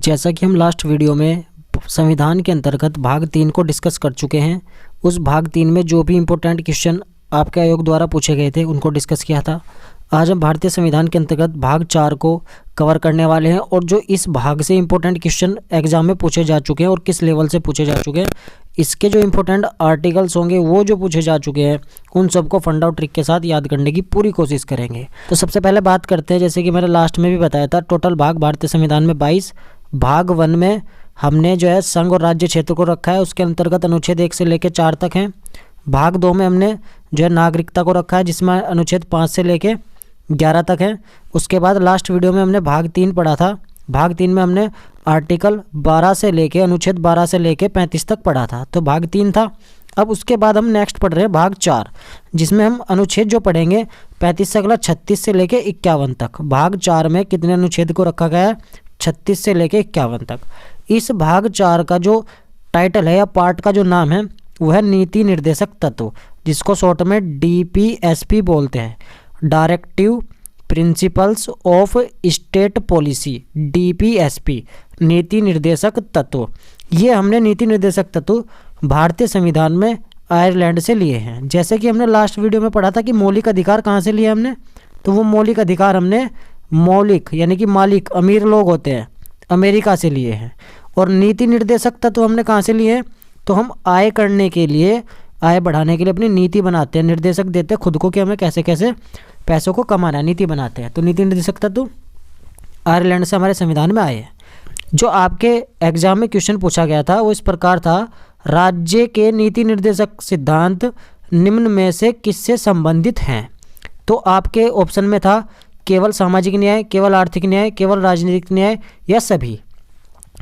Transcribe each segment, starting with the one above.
जैसा कि हम लास्ट वीडियो में संविधान के अंतर्गत भाग 3 को डिस्कस कर चुके हैं, उस भाग 3 में जो भी इम्पोर्टेंट क्वेश्चन आपके आयोग द्वारा पूछे गए थे उनको डिस्कस किया था। आज हम भारतीय संविधान के अंतर्गत भाग 4 को कवर करने वाले हैं और जो इस भाग से इम्पोर्टेंट क्वेश्चन एग्जाम में पूछे जा चुके हैं और किस लेवल से पूछे जा चुके हैं, इसके जो इम्पोर्टेंट आर्टिकल्स होंगे वो जो पूछे जा चुके हैं उन सबको फंडा और ट्रिक के साथ याद करने की पूरी कोशिश करेंगे। तो सबसे पहले बात करते हैं, जैसे कि मैंने लास्ट में भी बताया था, टोटल भाग भारतीय संविधान में 22। भाग 1 में हमने जो है संघ और राज्य क्षेत्र को रखा है, उसके अंतर्गत अनुच्छेद 1 से लेकर 4 तक हैं। भाग 2 में हमने जो है नागरिकता को रखा है, जिसमें अनुच्छेद 5 से लेकर 11 तक है। उसके बाद लास्ट वीडियो में हमने भाग 3 पढ़ा था। भाग 3 में हमने आर्टिकल 12 से लेके अनुच्छेद 12 से लेके 35 तक पढ़ा था, तो भाग 3 था। अब उसके बाद हम नेक्स्ट पढ़ रहे हैं भाग 4, जिसमें हम अनुच्छेद जो पढ़ेंगे 35 से अगला 36 से लेके 51 तक। भाग 4 में कितने अनुच्छेद को रखा गया है? 36 से लेके 51 तक। इस भाग 4 का जो टाइटल है या पार्ट का जो नाम है वो है नीति निर्देशक तत्व, जिसको शॉर्ट में DPSP बोलते हैं, directive principles of state policy, DPSP, नीति निर्देशक तत्व। ये हमने नीति निर्देशक तत्व भारतीय संविधान में आयरलैंड से लिए हैं। जैसे कि हमने लास्ट वीडियो में पढ़ा था कि मौलिक अधिकार कहाँ से लिए हमने, तो वो मौलिक अधिकार हमने मौलिक यानी कि मालिक अमीर लोग होते हैं अमेरिका से लिए हैं। और नीति निर्देशक तत्व हमने कहाँ से लिए हैं, तो हम आय करने के लिए, आय बढ़ाने के लिए अपनी नीति बनाते हैं, निर्देशक देते हैं खुद को कि हमें कैसे कैसे पैसों को कमाना है, नीति बनाते हैं। तो नीति निर्देशक तत्व आयरलैंड से हमारे संविधान में आए हैं। जो आपके एग्जाम में क्वेश्चन पूछा गया था वो इस प्रकार था, राज्य के नीति निर्देशक सिद्धांत निम्न में से किससे संबंधित हैं? तो आपके ऑप्शन में था केवल सामाजिक न्याय, केवल आर्थिक न्याय, केवल राजनीतिक न्याय या सभी।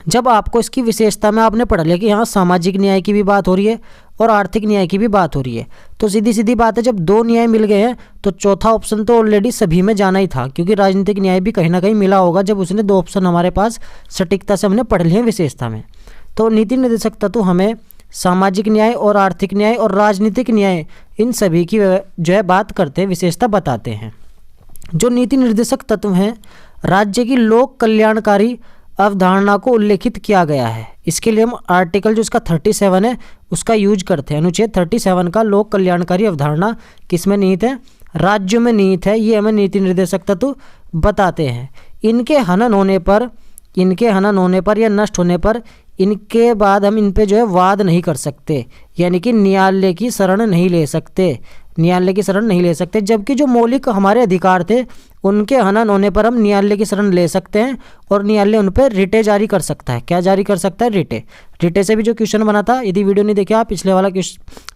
जब आपको इसकी विशेषता में आपने पढ़ लिया कि यहाँ सामाजिक न्याय की भी बात हो रही है और आर्थिक न्याय की भी बात हो रही है, तो सीधी सीधी बात है, जब 2 न्याय मिल गए हैं तो चौथा ऑप्शन तो ऑलरेडी सभी में जाना ही था, क्योंकि राजनीतिक न्याय भी कहीं ना कहीं मिला होगा जब उसने 2 ऑप्शन हमारे पास सटीकता से हमने पढ़ लिए विशेषता में। तो नीति निर्देशक तत्व हमें सामाजिक न्याय और आर्थिक न्याय और राजनीतिक न्याय इन सभी की जो है बात करते हैं, विशेषता बताते हैं। जो नीति निर्देशक तत्व हैं, राज्य की लोक कल्याणकारी अवधारणा को उल्लेखित किया गया है। इसके लिए हम आर्टिकल जो इसका 37 है उसका यूज करते हैं। अनुच्छेद 37 का लोक कल्याणकारी अवधारणा किस में निहित है? राज्यों में निहित है। ये हमें नीति निर्देशक तत्व बताते हैं। इनके हनन होने पर या नष्ट होने पर इनके बाद हम इन पे जो है वाद नहीं कर सकते, यानी कि न्यायालय की शरण नहीं ले सकते। जबकि जो मौलिक हमारे अधिकार थे उनके हनन होने पर हम न्यायालय की शरण ले सकते हैं और न्यायालय उन पर रिटे जारी कर सकता है। क्या जारी कर सकता है? रिटे से भी जो क्वेश्चन बना था, यदि वीडियो नहीं देखे आप पिछले वाला जो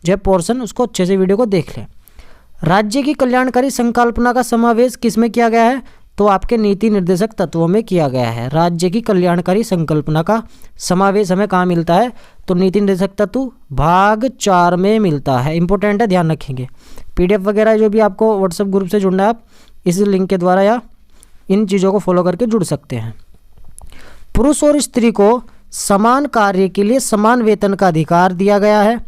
है पोर्शन, उसको अच्छे से वीडियो को देख लें। राज्य की कल्याणकारी संकल्पना का समावेश किस में किया गया है? तो आपके नीति निर्देशक तत्वों में किया गया है। राज्य की कल्याणकारी संकल्पना का समावेश हमें कहाँ मिलता है? तो नीति निर्देशक तत्व भाग 4 में मिलता है। इंपॉर्टेंट है, ध्यान रखेंगे। PDF वगैरह जो भी आपको व्हाट्सएप ग्रुप से जुड़ना है, आप इस लिंक के द्वारा या इन चीज़ों को फॉलो करके जुड़ सकते हैं। पुरुष और स्त्री को समान कार्य के लिए समान वेतन का अधिकार दिया गया है।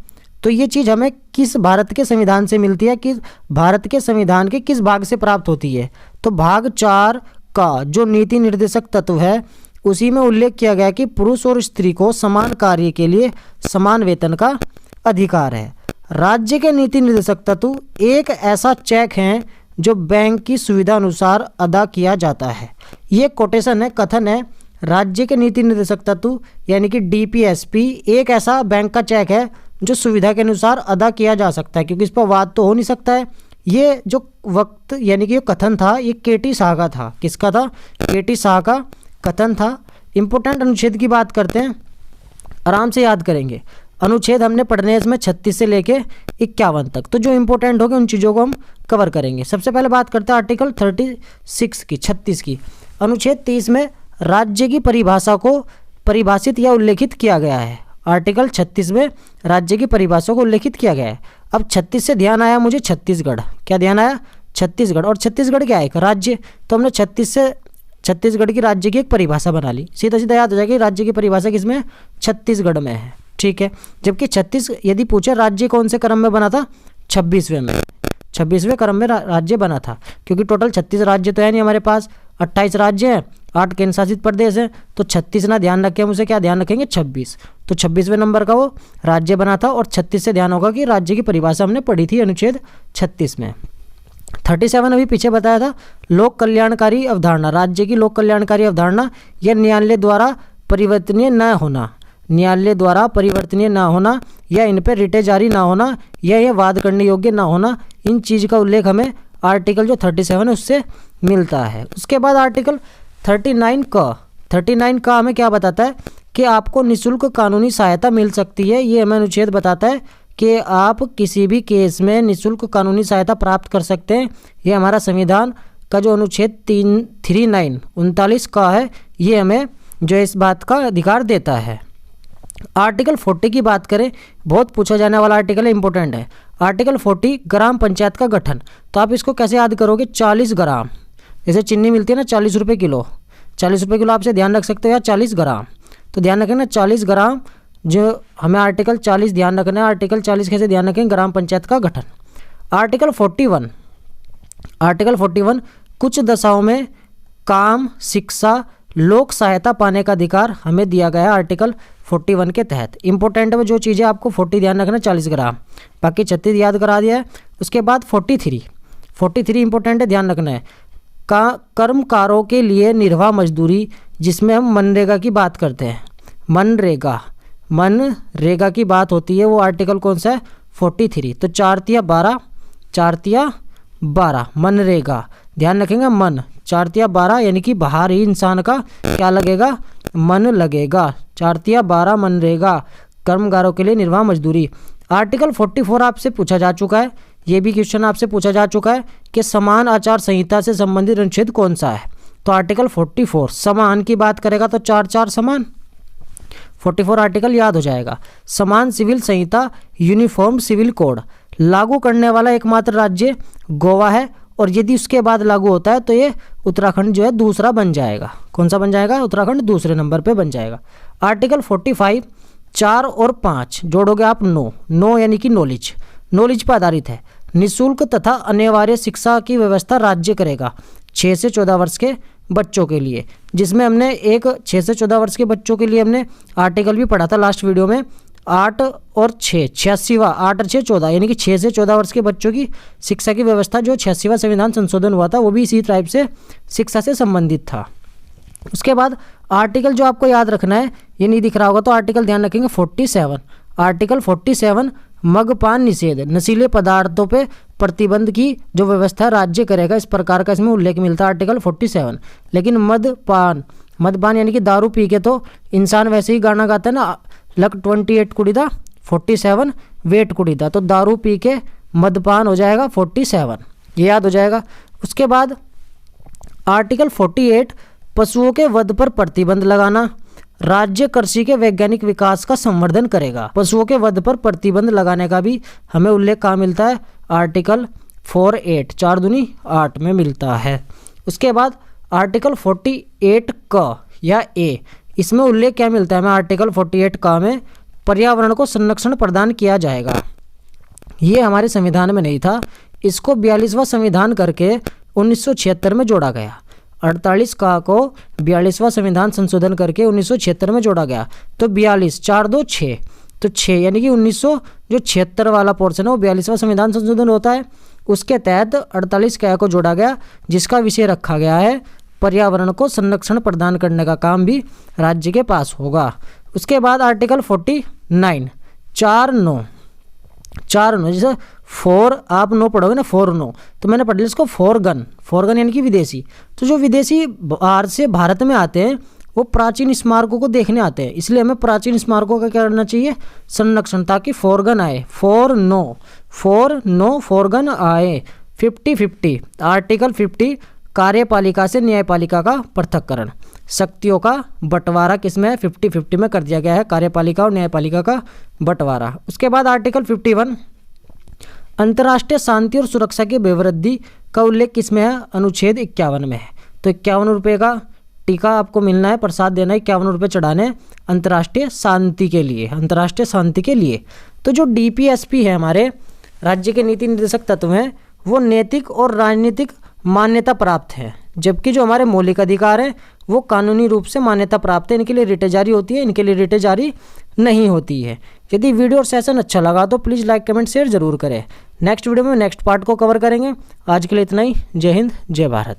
तो ये चीज़ हमें किस भारत के संविधान से मिलती है, कि भारत के संविधान के किस भाग से प्राप्त होती है? तो भाग 4 का जो नीति निर्देशक तत्व है उसी में उल्लेख किया गया कि पुरुष और स्त्री को समान कार्य के लिए समान वेतन का अधिकार है। राज्य के नीति निर्देशक तत्व एक ऐसा चेक है जो बैंक की सुविधा अनुसार अदा किया जाता है। ये कोटेशन है, कथन है। राज्य के नीति निर्देशक तत्व यानी कि DPSP एक ऐसा बैंक का चेक है जो सुविधा के अनुसार अदा किया जा सकता है, क्योंकि इस पर वाद तो हो नहीं सकता है। ये जो वक्त यानी कि ये कथन था, ये KT शाह का था। किसका था? KT शाह का कथन था। इंपॉर्टेंट अनुच्छेद की बात करते हैं, आराम से याद करेंगे। अनुच्छेद हमने पढ़ने हैं इसमें 36 से लेके 51 तक, तो जो इंपॉर्टेंट होगा उन चीज़ों को हम कवर करेंगे। सबसे पहले बात करते हैं आर्टिकल 36 की। अनुच्छेद 30 में राज्य की परिभाषा को परिभाषित या उल्लेखित किया गया है। आर्टिकल 36 में राज्य की परिभाषा को उल्लेखित किया गया है। अब 36 से ध्यान आया मुझे छत्तीसगढ़। क्या ध्यान आया? छत्तीसगढ़। और छत्तीसगढ़ क्या है? एक राज्य। तो हमने 36 से छत्तीसगढ़ की राज्य की एक परिभाषा बना ली। सीधा सीधा याद हो जाएगी राज्य की परिभाषा किसमें? छत्तीसगढ़ में है। ठीक है। जबकि 36 यदि पूछे राज्य कौन से क्रम में बना था? 26वें में, 26वें क्रम में राज्य बना था, क्योंकि टोटल 36 राज्य तो है नहीं हमारे पास। 28 राज्य हैं, 8 केंद्र शासित प्रदेश हैं, तो 36 ना ध्यान रखें हम, उसे क्या ध्यान रखेंगे 26। तो 26वें नंबर का वो राज्य बना था, और 36 से ध्यान होगा कि राज्य की परिभाषा हमने पढ़ी थी अनुच्छेद 36 में। 37 अभी पीछे बताया था, लोक कल्याणकारी अवधारणा। राज्य की लोक कल्याणकारी अवधारणा यह न्यायालय द्वारा परिवर्तनीय न होना, न्यायालय द्वारा परिवर्तनीय ना होना, या इन पर रिटे जारी ना होना, या यह वाद करने योग्य ना होना, इन चीज़ का उल्लेख हमें आर्टिकल जो 37 है उससे मिलता है। उसके बाद आर्टिकल 39 का हमें क्या बताता है कि आपको निःशुल्क कानूनी सहायता मिल सकती है। ये हमें अनुच्छेद बताता है कि आप किसी भी केस में निःशुल्क कानूनी सहायता प्राप्त कर सकते हैं। ये हमारा संविधान का जो अनुच्छेद 39 का है, ये हमें जो इस बात का अधिकार देता है। आर्टिकल 40 की बात करें, बहुत पूछा जाने वाला आर्टिकल है, इंपॉर्टेंट है। आर्टिकल 40 ग्राम पंचायत का गठन। तो आप इसको कैसे याद करोगे, 40 ग्राम, जैसे चीनी मिलती है ना 40 रुपये किलो, 40 रुपये किलो आपसे ध्यान रख सकते हो, या 40 ग्राम। तो ध्यान रखें ना 40 ग्राम, जो हमें आर्टिकल 40 ध्यान रखना है। आर्टिकल 40 कैसे ध्यान रखें, ग्राम पंचायत का गठन। आर्टिकल 41 कुछ दशाओं में काम, शिक्षा, लोक सहायता पाने का अधिकार हमें दिया गया है आर्टिकल 41 के तहत। इंपॉर्टेंट है जो चीज़ें आपको 40 ध्यान रखना, 40 ग्राम, बाकी 36 याद करा दिया है। उसके बाद 43 इंपॉर्टेंट है, ध्यान रखना है। कर्मकारों के लिए निर्वाह मजदूरी, जिसमें हम मनरेगा की बात करते हैं, मनरेगा की बात होती है, वो आर्टिकल कौन सा है 43। तो 4 तिया 12 मनरेगा, ध्यान रखेंगे मन, 4 तिया 12 यानी कि बाहरी इंसान का क्या लगेगा, मन लगेगा। 4 तिया 12 मनरेगा, कर्मकारों के लिए निर्वाह मजदूरी। आर्टिकल 44 आपसे पूछा जा चुका है, ये भी क्वेश्चन आपसे पूछा जा चुका है कि समान आचार संहिता से संबंधित अनुच्छेद कौन सा है। तो आर्टिकल 44 समान की बात करेगा, तो 4 समान, 44 आर्टिकल याद हो जाएगा। समान सिविल संहिता, यूनिफॉर्म सिविल कोड लागू करने वाला एकमात्र राज्य गोवा है, और यदि उसके बाद लागू होता है तो ये उत्तराखंड जो है दूसरा बन जाएगा। कौन सा बन जाएगा, उत्तराखंड दूसरे नंबर पे बन जाएगा। आर्टिकल 45 4 और 5 जोड़ोगे आप 9 यानी कि नॉलेज पर आधारित है। निःशुल्क तथा अनिवार्य शिक्षा की व्यवस्था राज्य करेगा 6 से 14 वर्ष के बच्चों के लिए, जिसमें हमने एक 6 से 14 वर्ष के बच्चों के लिए हमने आर्टिकल भी पढ़ा था लास्ट वीडियो में, 8 और 6 86वां, 8 और 6 14, यानी कि 6 से 14 वर्ष के बच्चों की शिक्षा की व्यवस्था, जो 86वां संविधान संशोधन हुआ था वो भी इसी टाइप से शिक्षा से संबंधित था। उसके बाद आर्टिकल जो आपको याद रखना है, ये नहीं दिख रहा होगा तो आर्टिकल ध्यान रखेंगे 47। आर्टिकल 47 मद्यपान निषेध, नशीले पदार्थों पे प्रतिबंध की जो व्यवस्था राज्य करेगा, इस प्रकार का इसमें उल्लेख मिलता है आर्टिकल 47। लेकिन मद्यपान यानी कि दारू पी के तो इंसान वैसे ही गाना गाता है ना, लक 28 कुड़ी था 47 वेट कुड़ी था, तो दारू पी के मद्यपान हो जाएगा 47, ये याद हो जाएगा। उसके बाद आर्टिकल 48 पशुओं के वध पर प्रतिबंध लगाना, राज्य कृषि के वैज्ञानिक विकास का संवर्धन करेगा। पशुओं के वध पर प्रतिबंध लगाने का भी हमें उल्लेख कहाँ मिलता है, आर्टिकल 48 4 दूनी 8 में मिलता है। उसके बाद आर्टिकल 48 क या ए, इसमें उल्लेख क्या मिलता है हमें, आर्टिकल 48 का में पर्यावरण को संरक्षण प्रदान किया जाएगा। ये हमारे संविधान में नहीं था, इसको 42वां संविधान करके 1976 में जोड़ा गया। 48 का को 42वां संविधान संशोधन करके 1976 में जोड़ा गया। तो 42 4 2 6, तो 6 यानी कि 1976 वाला पोर्शन है वो 42वां संविधान संशोधन होता है, उसके तहत 48 का को जोड़ा गया, जिसका विषय रखा गया है पर्यावरण को संरक्षण प्रदान करने का काम भी राज्य के पास होगा। उसके बाद आर्टिकल 49 4 9, जैसे 4 आप 9 पढ़ोगे ना 4 9, तो मैंने पढ़ लिया इसको 4 गन यानी कि विदेशी। तो जो विदेशी बाहर से भारत में आते हैं वो प्राचीन स्मारकों को देखने आते हैं, इसलिए हमें प्राचीन स्मारकों का क्या करना चाहिए, संरक्षण, ताकि 4 गन आए। 4 9 4 गन आए। 50 आर्टिकल 50 कार्यपालिका से न्यायपालिका का पृथक्करण, शक्तियों का बंटवारा किसमें 50 में कर दिया गया है, कार्यपालिका और न्यायपालिका का बंटवारा। उसके बाद आर्टिकल 51 अंतर्राष्ट्रीय शांति और सुरक्षा की अभिवृद्धि का उल्लेख किसमें है, अनुच्छेद 51 में है। तो 51 रुपये का टीका आपको मिलना है, प्रसाद देना है, 51 रुपये चढ़ाने अंतर्राष्ट्रीय शांति के लिए। तो जो DPSP है हमारे राज्य के नीति निर्देशक तत्व हैं, वो नैतिक और राजनीतिक मान्यता प्राप्त है। जबकि जो हमारे मौलिक अधिकार हैं वो कानूनी रूप से मान्यता प्राप्त है, इनके लिए रिटें जारी होती है, इनके लिए रिटें जारी नहीं होती है। यदि वीडियो और सेशन अच्छा लगा तो प्लीज़ लाइक कमेंट शेयर जरूर करें। नेक्स्ट वीडियो में नेक्स्ट पार्ट को कवर करेंगे। आज के लिए इतना ही। जय हिंद, जय भारत।